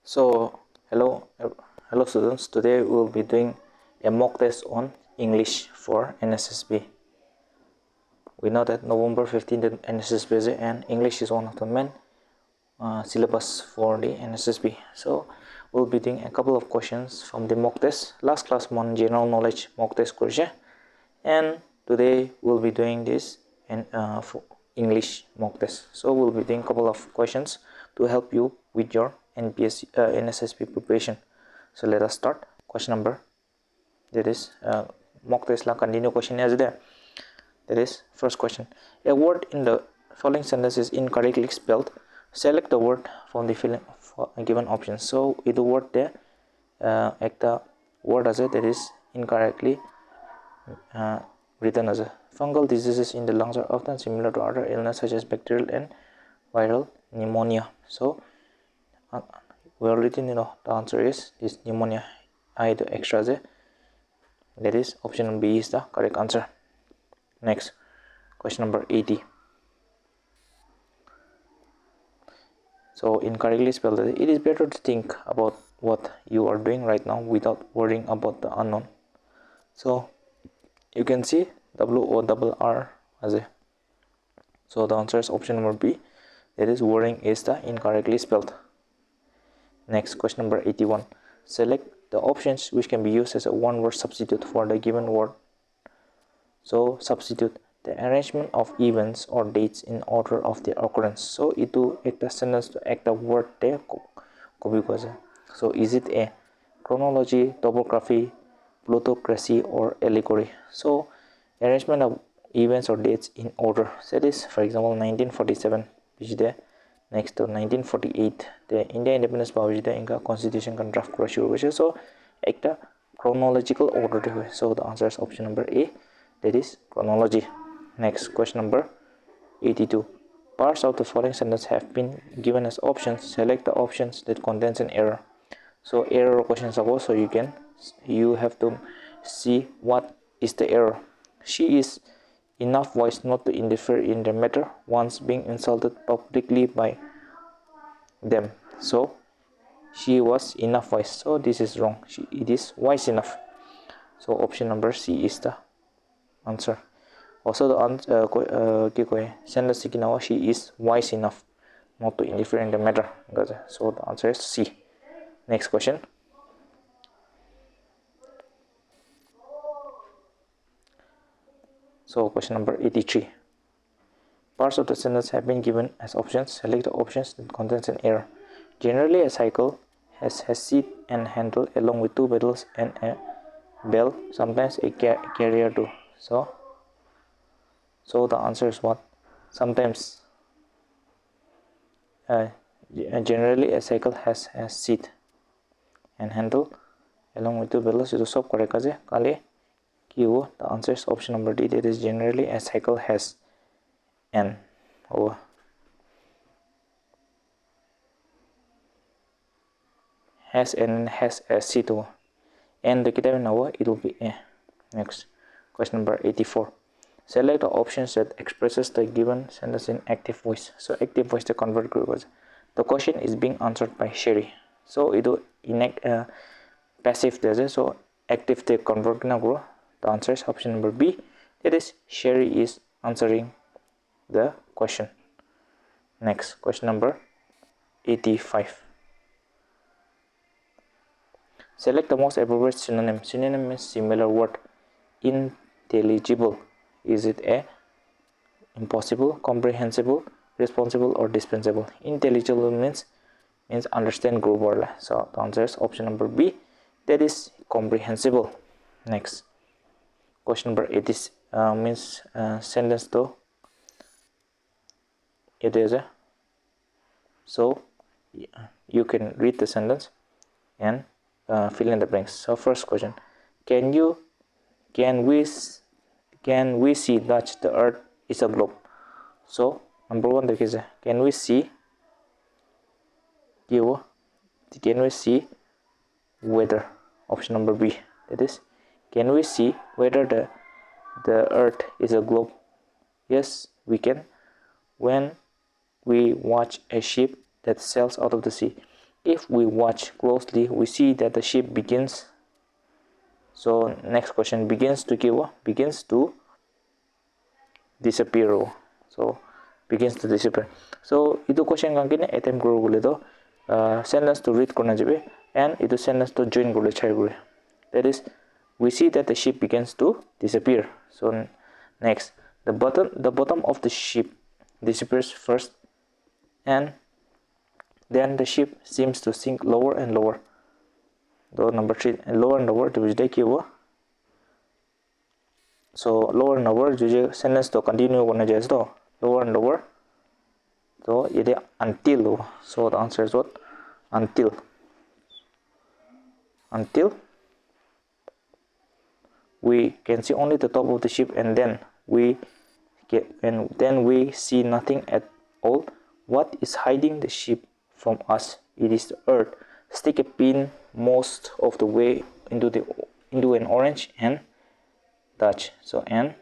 So hello students. Today we will be doing a mock test on English for NSSB. We know that November 15th NSSB is and English is one of the main syllabus for the NSSB. So we'll be doing a couple of questions from the mock test. Last class one general knowledge mock test question, and today we'll be doing this for English mock test. So we'll be doing a couple of questions to help you with your NSSB preparation. So let us start. Question number, that is mock test la continue question as there. That is first question. A word in the following sentence is incorrectly spelled. Select the word from the given options. So the word there the word as that is incorrectly written as a fungal diseases in the lungs are often similar to other illness such as bacterial and viral pneumonia. So we already know the answer is pneumonia. I the extra there. That is option B is the correct answer. Next, question number 80. So incorrectly spelled. It is better to think about what you are doing right now without worrying about the unknown. So you can see WORR as a. So the answer is option number B. That is worrying is the incorrectly spelled. Next, question number 81. Select the options which can be used as a one-word substitute for the given word. So substitute the arrangement of events or dates in order of their occurrence. So itu ekta sentence to ekta word there copy kaja. So is it a chronology, topography, plutocracy, or allegory? So arrangement of events or dates in order. So that is, for example, 1947 which is there. Next to 1948 the India independence power is the constitution can draft crush. So ekta chronological order. So the answer is option number A, that is chronology. Next, question number 82. Parts of the following sentence have been given as options. Select the options that contains an error. So error questions suppose, so you have to see what is the error. She is enough voice not to interfere in the matter once being insulted publicly by them. So she was enough voice. So this is wrong. It is wise enough. So option number C is the answer. Also the answer sentence she is wise enough not to interfere in the matter. So the answer is C. Next question. So question number 83. Parts of the sentence have been given as options. Select the options that contains an error. Generally, a cycle has seat and handle along with two pedals and a bell, sometimes a carrier too. So the answer is what? Sometimes. Generally, a cycle has a seat and handle along with two pedals. It is so correct. The answer is option number D. That is generally a cycle has an has a seat and the kita know it will be A. Next, question number 84. Select the options that expresses the given sentence in active voice. So active voice the convert group was the question is being answered by Sherry. So it passive there. So active the convert na grow. The answer is option number B. That is Sherry is answering the question. Next, question number 85. Select the most appropriate synonym. Synonym means similar word. Intelligible. Is it A, impossible, comprehensible, responsible, or dispensable? Intelligible means understand group word. So the answer is option number B. That is comprehensible. Next, question number 80 means sentence to it is a. So you can read the sentence and fill in the blanks. So first question: Can we see that the earth is a globe? So number one is can we see weather? Option number B, that is can we see whether the earth is a globe? Yes, we can when we watch a ship that sails out of the sea. if we watch closely, we see that the ship begins. So next question, begins to disappear. So begins to disappear. So itu question kan kini attempt guru gule to sentence to read korna jabe and itu sentence to join gule chai gule. That is, we see that the ship begins to disappear. So next, the bottom of the ship disappears first, and then the ship seems to sink lower and lower. So number 3, lower and lower to which they kiwa. So lower and lower juje sentence to continue korna jais to lower and lower. So it is until. So the answer is what? Until we can see only the top of the ship, and then we see nothing at all. What is hiding the ship from us? It is the earth. Stick a pin most of the way into an orange and touch. So and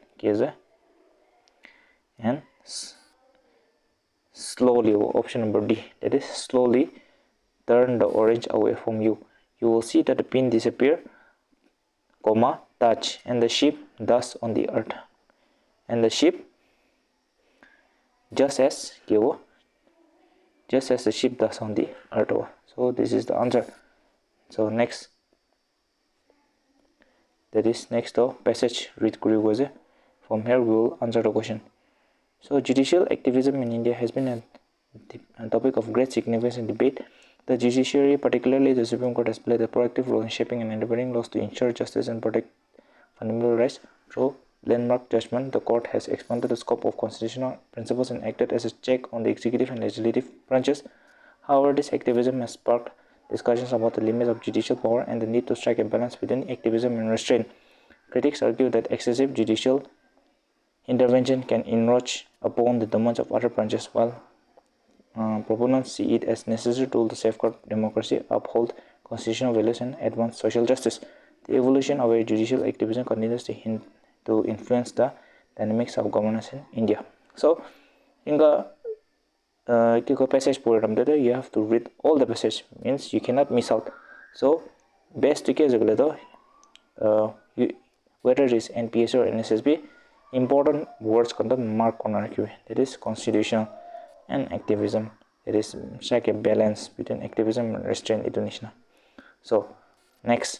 slowly, option number D, that is slowly turn the orange away from you. You will see that the pin disappear, comma, touch, and the ship dust on the earth. And the ship, just as the ship dust on the earth. So this is the answer. So next, that is next passage read kuri goes. From here we will answer the question. So judicial activism in India has been a topic of great significance and debate. The judiciary, particularly the Supreme Court, has played a proactive role in shaping and interpreting laws to ensure justice and protect fundamental rights. Through landmark judgment, the court has expanded the scope of constitutional principles and acted as a check on the executive and legislative branches. However, this activism has sparked discussions about the limits of judicial power and the need to strike a balance between activism and restraint. Critics argue that excessive judicial intervention can encroach upon the domains of other branches, while proponents see it as necessary tool to safeguard democracy, uphold constitutional values, and advance social justice. The evolution of judicial activism continues to influence the dynamics of governance in India. So, in the passage program, you have to read all the passage. Means you cannot miss out. So, best to case whether it is NPS or NSSB, important words content mark on RQ. That is constitutional and activism. It is strike a balance between activism and restraint Indonesia. So next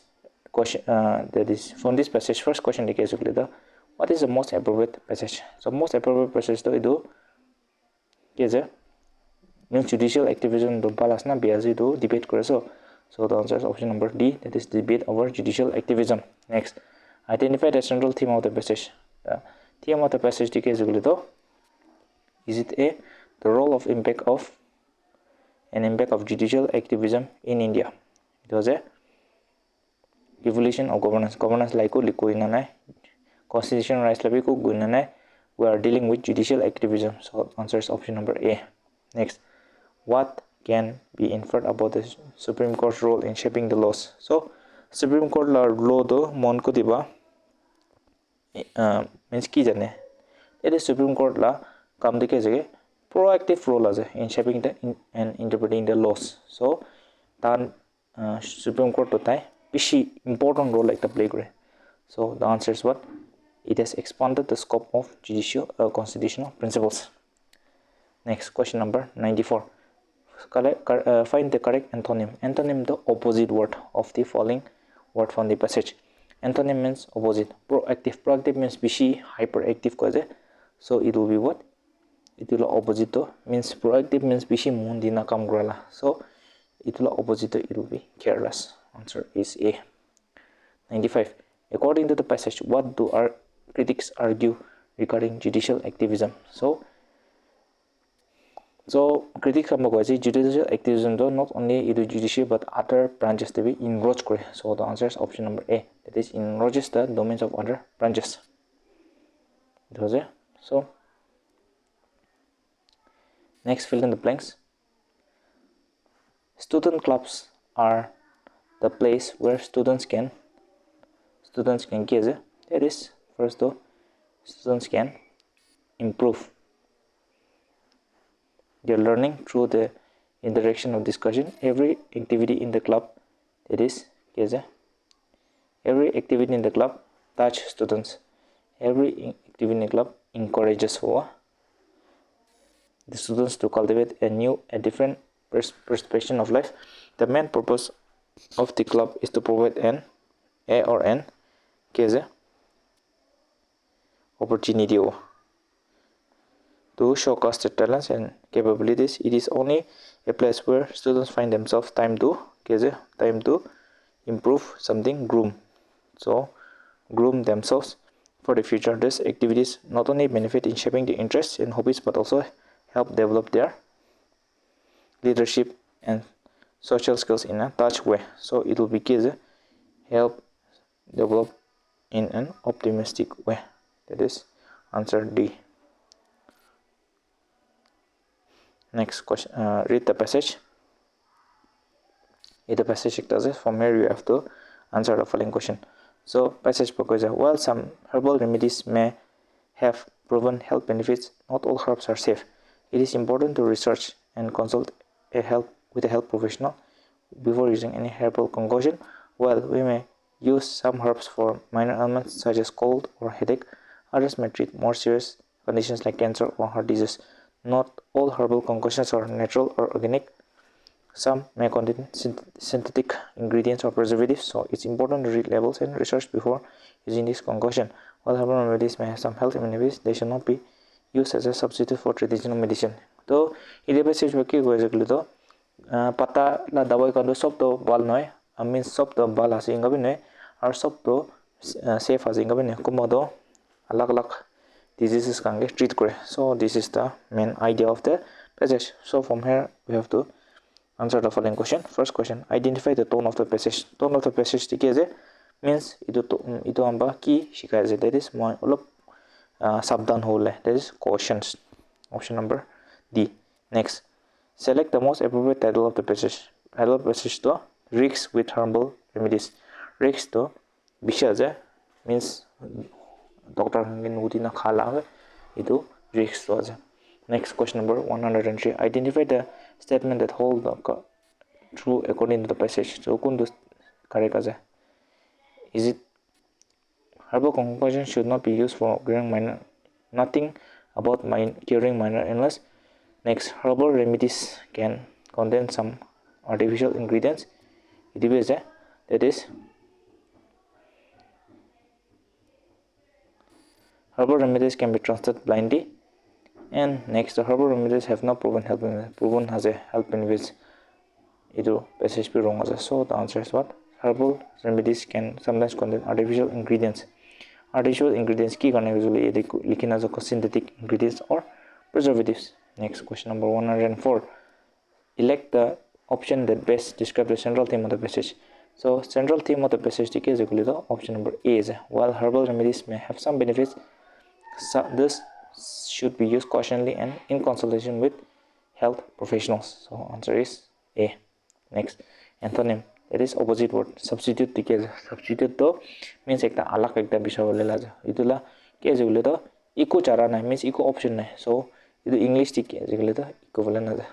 question, that is from this passage. First question, what is the most appropriate passage? So most appropriate passage to means judicial activism do balasna biazi do debate so the answer is option number D, that is debate over judicial activism. Next, identify the central theme of the passage. The theme of the passage is it A, the role of impact of judicial activism in India? It was a evolution of governance like constitutional rights we are dealing with judicial activism. So answer is option number A. Next, what can be inferred about the Supreme Court's role in shaping the laws? So Supreme Court law do mon ko diba means ki jane it is Supreme Court la kam dike jage proactive role as in shaping and interpreting the laws. So tan Supreme Court to tai pishi important role like the play करे. So the answer is what? It has expanded the scope of judicial constitutional principles. Next, question number 94. Find the correct antonym. Antonym, the opposite word of the following word from the passage. Antonym means opposite. Proactive. Proactive means bishi hyperactive. So it will be what? It will opposite to means proactive means bishi mundina kam grala. So it will opposite to it will be careless. Answer is A. 95. According to the passage, what do our critics argue regarding judicial activism? So critics say judicial activism though not only the judiciary but other branches to be enroached. So the answer is option number A, that is enroaches the domains of other branches. So next, fill in the blanks. Student clubs are the place where students can get that is first though students can improve their learning through the in the direction of discussion. Every activity in the club, that is every activity in the club touch students. Every activity in the club encourages for the students to cultivate a different perception of life. The main purpose of the club is to provide an opportunity to showcase their talents and capabilities. It is only a place where students find themselves time to improve something, groom themselves for the future. These activities not only benefit in shaping the interests and hobbies, but also help develop their leadership and social skills in a touch way. So it will be help develop in an optimistic way. That is answer D. Next question, read the passage. Read the passage. From here you have to answer the following question. So passage proposal. While some herbal remedies may have proven health benefits, not all herbs are safe. It is important to research and consult with a health professional before using any herbal concoction. While we may use some herbs for minor ailments such as cold or headache, others may treat more serious conditions like cancer or heart disease. Not all herbal concoctions are natural or organic. Some may contain synthetic ingredients or preservatives, so it's important to read labels and research before using this concoction. While herbal remedies may have some health benefits, they should not be used as a substitute for traditional medicine. तो इधर पे सिर्फ क्या कोई जगह तो पता ला दवाई का तो सब तो बाल नहीं, अमीन सब तो बाल हासिंगा भी नहीं, और सब तो safe हासिंगा भी नहीं, कुम्हा तो अलग-अलग diseases can get treated. So this is the main idea of the passage. So from here we have to answer the following question. First question, identify the tone of the passage. Tone of the passage means itu amba ki shikai, that is moi olop sabdan hole, that is cautions. Option number D. Next, select the most appropriate title of the passage. Title of the passage to risks with herbal remedies. Risks to bisha means doctor hangin uti na khala itu risks to. Next, question number 103. Identify the statement that hold the true according to the passage. So kundu correct. Is it herbal concoction should not be used for curing minor? Nothing about curing minor illness. Next, herbal remedies can contain some artificial ingredients. That is herbal remedies can be trusted blindly. And next, the herbal remedies have not proven has a health benefits. Itu passage be wrong. So the answer is what? Herbal remedies can sometimes contain artificial ingredients. Artificial ingredients key karne usually likhin as synthetic ingredients or preservatives. Next, question number 104. Elect the option that best describes the central theme of the passage. So central theme of the passage is option number A is while herbal remedies may have some benefits, this should be used cautiously and in consultation with health professionals. So answer is A. Next, antonym, that is opposite word. Substitute substitute to means ekta alag ekta bishay bole laja itula ke jule to eco chara na means eco option na, so itu english tik ke jule to equivalent na.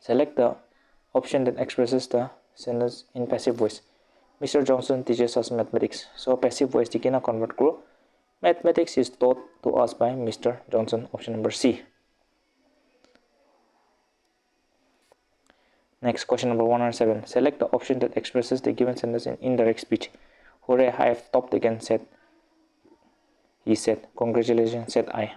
Select the option that expresses the sentence in passive voice. Mr. Johnson teaches us mathematics. So passive voice dikina convert kro. Mathematics is taught to us by Mr. Johnson. Option number C. Next, question number 107. Select the option that expresses the given sentence in indirect speech. Hooray, I have topped again, said he said. Congratulations, said I.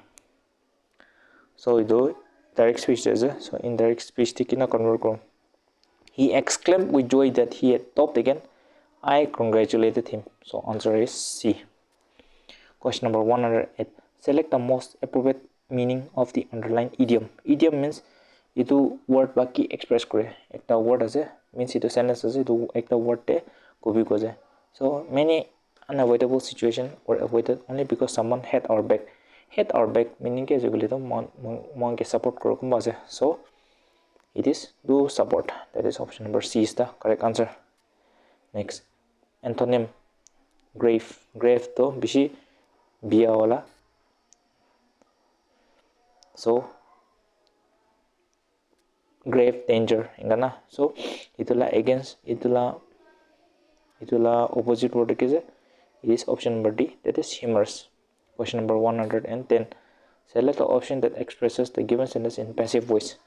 So ido direct speech is so indirect speech dikina convert kro. He exclaimed with joy that he had topped again. I congratulated him. So answer is C. Question number 108. Select the most appropriate meaning of the underlined idiom. Idiom means itu word baki express kore. Ekta word ase means itu sentence ase itu ekta word te kobi ko jae. So many unavoidable situations were avoided only because someone had our back. Had our back meaning ke jogule to mon ke support koro kumba ase. So it is do support. That is option number C is the correct answer. Next, antonym, grave. Grave to bishi biya wala So grave danger ingana. So itula against itula opposite word is it is option number D, that is humorous. Question number 110. Select the option that expresses the given sentence in passive voice.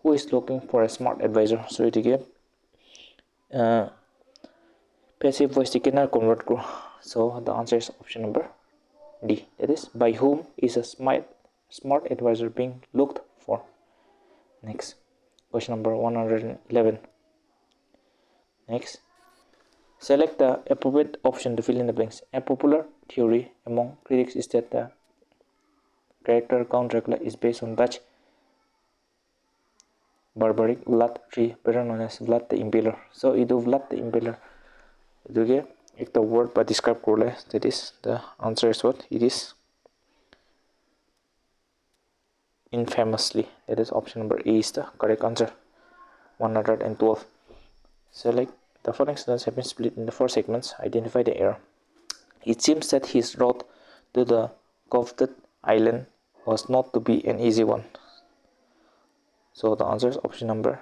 Who is looking for a smart advisor? So it again passive voice you cannot convert. So the answer is option number D, that is by whom is a smart advisor being looked for. Next, question number 111. Next, select the appropriate option to fill in the blanks. A popular theory among critics is that the character Count Dracula is based on Dutch barbaric Vlad III, better known as Vlad the Impaler. So idu Vlad the Impaler iduge ek the word but describe korle, that is the answer is what it is infamously, that is option number A is the correct answer. 112. Select the following sentence have been split into 4 segments. Identify the error. It seems that his road to the coveted island was not to be an easy one. So the answer is option number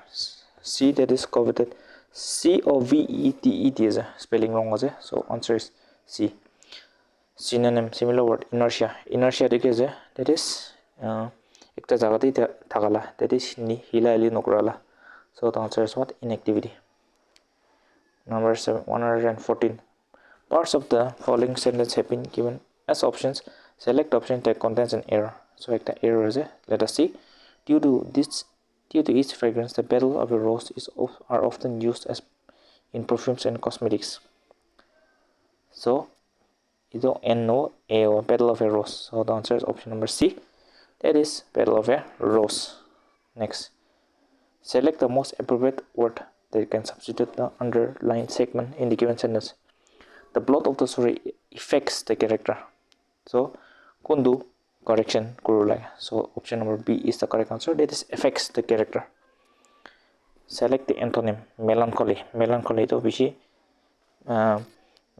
C, that is coveted. C-O-V-E-T-E-T is a spelling wrong was it. So answer is C. Synonym, similar word, inertia. Inertia that is ekta jagati thakala, that is hila ili nokrala. So the answer is what? Inactivity. Number 114. Parts of the following sentence have been given as options. Select option that contains an error. So the error is let us see. Due to its fragrance, the petal of a rose are often used as in perfumes and cosmetics. So ido no a petal of a rose. So the answer is option number C, that is petal of a rose. Next, select the most appropriate word that can substitute the underlined segment in the given sentence. The plot of the story affects the character. So kundu correction kurulai. So option number B is the correct answer, that is affects the character. Select the antonym, melancholy. Melancholy to bishi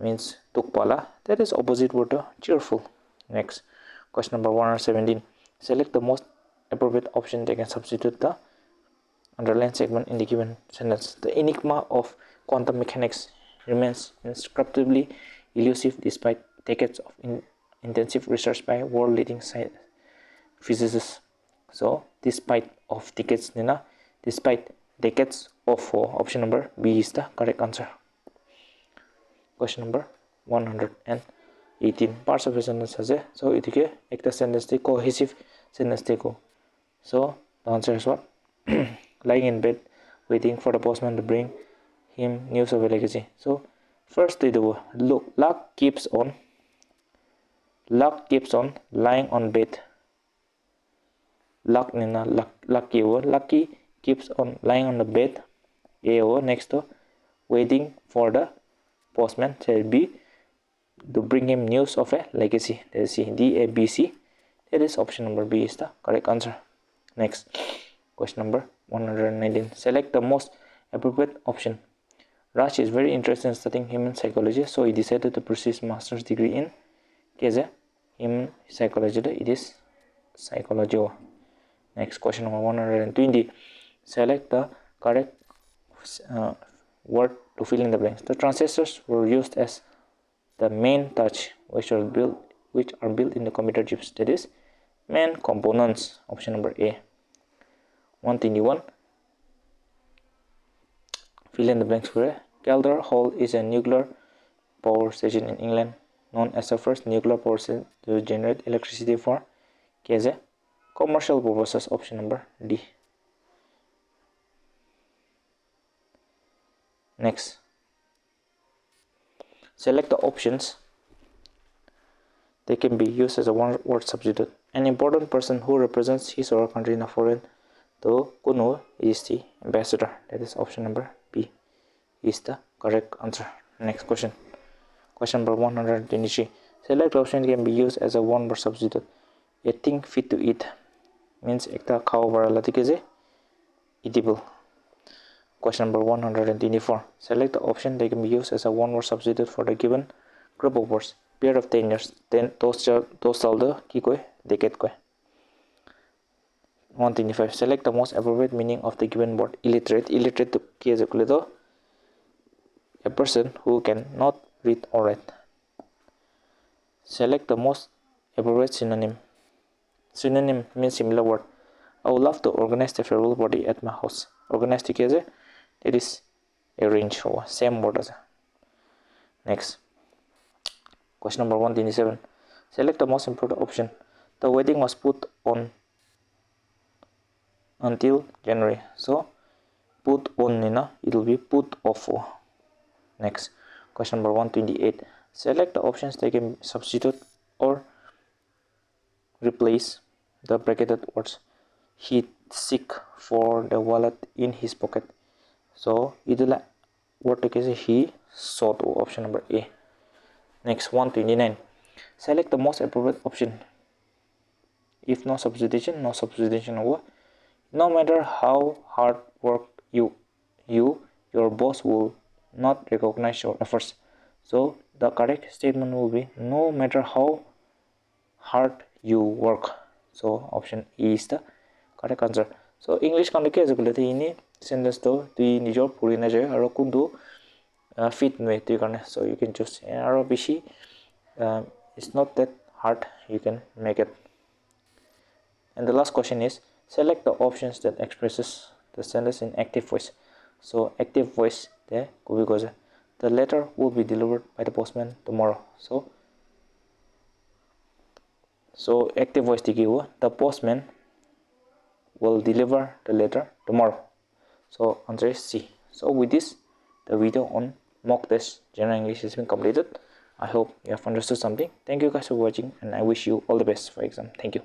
means tukpala, that is opposite word to cheerful. Next, question number 117. Select the most appropriate option that can substitute the underlined segment in the given sentence. The enigma of quantum mechanics remains inscrutably elusive despite decades of intensive research by world-leading physicists. So despite decades of option number B is the correct answer. Question number 118. Parts of a sentence has a so it is a sentence cohesive sentence. So the answer is what? Lying in bed waiting for the postman to bring him news of a legacy. So first they do look, luck keeps on lying on bed. Lucky keeps on lying on the bed. Next to waiting for the postman shall be to bring him news of a legacy. That is C, D A B C. That is option number B is the correct answer. Next, question number 119. Select the most appropriate option. Raj is very interested in studying human psychology, so he decided to pursue his master's degree in human psychology. It is psychology. Next, question number 120. Select the correct word to fill in the blanks. The transistors were used as the main touch, which are built in the computer chips. That is main components. Option number A. 121. Fill in the blanks for Calder Hall is a nuclear power station in England, known as the first nuclear power station to generate electricity for commercial purposes. Option number D. Next, select the options. They can be used as a one-word substitute. An important person who represents his or her country in a foreign to kuno is the ambassador. That is option number B is the correct answer. Next question. Question number 123. Select option can be used as a one-word substitute. A thing fit to eat means ekta khao varala dikhe eatable. Question number 124. Select the option that can be used as a one-word substitute for the given group of words. Period of 10 years. Then those saldo ki koi decade koi. 125. Select the most appropriate meaning of the given word. Illiterate. Illiterate to ke jakule to a person who cannot read or write. Select the most appropriate synonym. Synonym means similar word. I would love to organize the farewell party at my house. Organize the case, it is arrange. Same word as. Next. Question number 127. Select the most important option. The wedding was put on until January. So put on, it will be put off. Next. Question number 128. Select the options that can substitute or replace the bracketed words. He seek for the wallet in his pocket. So idula word to he sought. Option number A. Next. 129. Select the most appropriate option. If no substitution, no substitution. No matter how hard work your boss will not recognize your efforts. So the correct statement will be no matter how hard you work. So option E is the correct answer. So English kan ke jakule ini sentence to tui nijor puri na jay aro kundu fit nwe tui karne. So you can choose aro bishi it's not that hard, you can make it. And the last question is select the options that expresses the sentence in active voice. So active voice there goes the letter will be delivered by the postman tomorrow. So active voice the postman will deliver the letter tomorrow. So answer is C. So with this, the video on mock test general English has been completed. I hope you have understood something. Thank you guys for watching, and I wish you all the best for exam. Thank you.